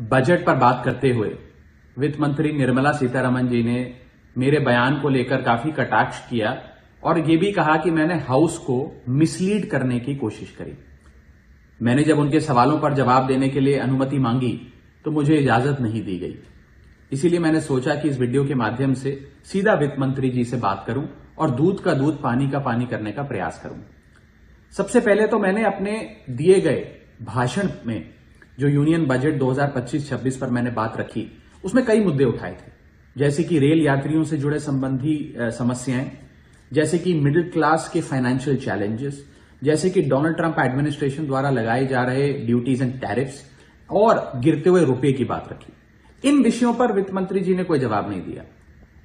Budget पर बात करते हुए वित्त मंत्री निर्मला सीतारमण जी ने मेरे बयान को लेकर काफी कटाक्ष किया और ये भी कहा कि मैंने हाउस को मिसलीड करने की कोशिश करी। मैंने जब उनके सवालों पर जवाब देने के लिए अनुमति मांगी तो मुझे इजाजत नहीं दी गई। इसीलिए मैंने सोचा कि इस वीडियो के माध्यम से सीधा वित्त मंत्री जी से बात करूं और दूध का दूध पानी का पानी करने का प्रयास करूं। सबसे पहले तो मैंने अपने दिए गए भाषण में जो यूनियन बजट 2025-26 पर मैंने बात रखी उसमें कई मुद्दे उठाए थे, जैसे कि रेल यात्रियों से जुड़े संबंधी समस्याएं, जैसे कि मिडिल क्लास के फाइनेंशियल चैलेंजेस, जैसे कि डोनाल्ड ट्रंप एडमिनिस्ट्रेशन द्वारा लगाए जा रहे ड्यूटीज एंड टैरिफ्स और गिरते हुए रुपए की बात रखी। इन विषयों पर वित्त मंत्री जी ने कोई जवाब नहीं दिया,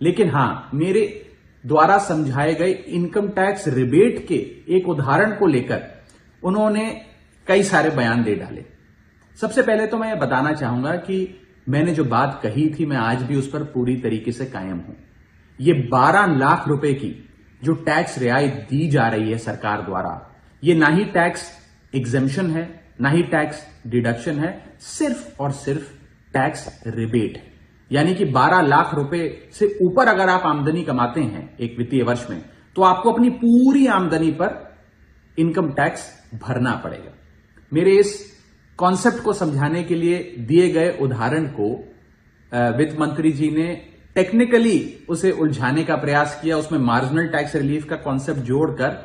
लेकिन हां, मेरे द्वारा समझाए गए इनकम टैक्स रिबेट के एक उदाहरण को लेकर उन्होंने कई सारे बयान दे डाले। सबसे पहले तो मैं यह बताना चाहूंगा कि मैंने जो बात कही थी मैं आज भी उस पर पूरी तरीके से कायम हूं। ये 12 लाख रुपए की जो टैक्स रियायत दी जा रही है सरकार द्वारा, ये ना ही टैक्स एग्जेम्पशन है, ना ही टैक्स डिडक्शन है, सिर्फ और सिर्फ टैक्स रिबेट है। यानी कि 12 लाख रुपए से ऊपर अगर आप आमदनी कमाते हैं एक वित्तीय वर्ष में, तो आपको अपनी पूरी आमदनी पर इनकम टैक्स भरना पड़ेगा। मेरे इस कॉन्सेप्ट को समझाने के लिए दिए गए उदाहरण को वित्त मंत्री जी ने टेक्निकली उसे उलझाने का प्रयास किया, उसमें मार्जिनल टैक्स रिलीफ का कॉन्सेप्ट जोड़कर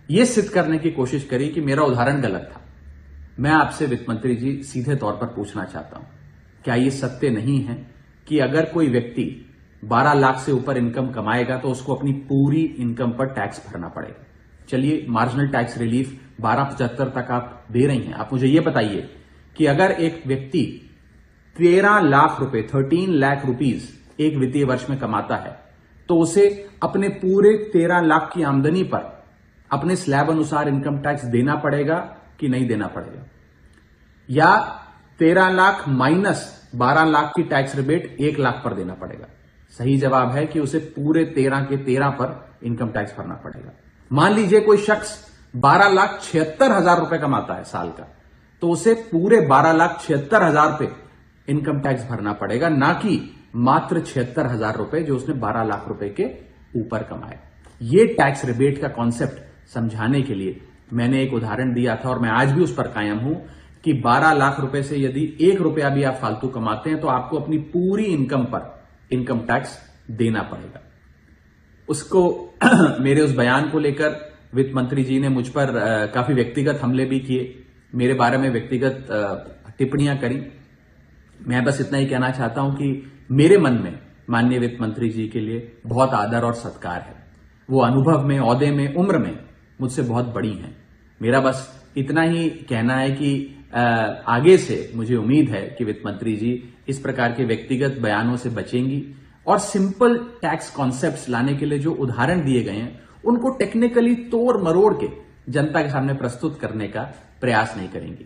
यह सिद्ध करने की कोशिश करी कि मेरा उदाहरण गलत था। मैं आपसे वित्त मंत्री जी सीधे तौर पर पूछना चाहता हूं, क्या यह सत्य नहीं है कि अगर कोई व्यक्ति 12 लाख से ऊपर इनकम कमाएगा तो उसको अपनी पूरी इनकम पर टैक्स भरना पड़ेगा? चलिए, मार्जिनल टैक्स रिलीफ 1275 तक आप दे रही हैं। आप मुझे यह बताइए कि अगर एक व्यक्ति 13 लाख रुपए 13 लाख रुपीज एक वित्तीय वर्ष में कमाता है तो उसे अपने पूरे 13 लाख की आमदनी पर अपने स्लैब अनुसार इनकम टैक्स देना पड़ेगा कि नहीं देना पड़ेगा? या 13 लाख माइनस 12 लाख की टैक्स रिबेट 1 लाख पर देना पड़ेगा? सही जवाब है कि उसे पूरे 13 के 13 पर इनकम टैक्स भरना पड़ेगा। मान लीजिए कोई शख्स 12,76,000 रुपए कमाता है साल का, तो उसे पूरे 12,76,000 पे इनकम टैक्स भरना पड़ेगा, ना कि मात्र 76,000 रुपए जो उसने 12 लाख रुपए के ऊपर कमाए। ये टैक्स रिबेट का कॉन्सेप्ट समझाने के लिए मैंने एक उदाहरण दिया था और मैं आज भी उस पर कायम हूं कि 12 लाख रुपए से यदि 1 रुपया भी आप फालतू कमाते हैं तो आपको अपनी पूरी इनकम पर इनकम टैक्स देना पड़ेगा। उसको मेरे उस बयान को लेकर वित्त मंत्री जी ने मुझ पर काफी व्यक्तिगत हमले भी किए, मेरे बारे में व्यक्तिगत टिप्पणियां करी। मैं बस इतना ही कहना चाहता हूं कि मेरे मन में माननीय वित्त मंत्री जी के लिए बहुत आदर और सत्कार है। वो अनुभव में, ओहदे में, उम्र में मुझसे बहुत बड़ी हैं। मेरा बस इतना ही कहना है कि आगे से मुझे उम्मीद है कि वित्त मंत्री जी इस प्रकार के व्यक्तिगत बयानों से बचेंगी और सिंपल टैक्स कॉन्सेप्ट्स लाने के लिए जो उदाहरण दिए गए हैं उनको टेक्निकली तोड़ मरोड़ के जनता के सामने प्रस्तुत करने का प्रयास नहीं करेंगी।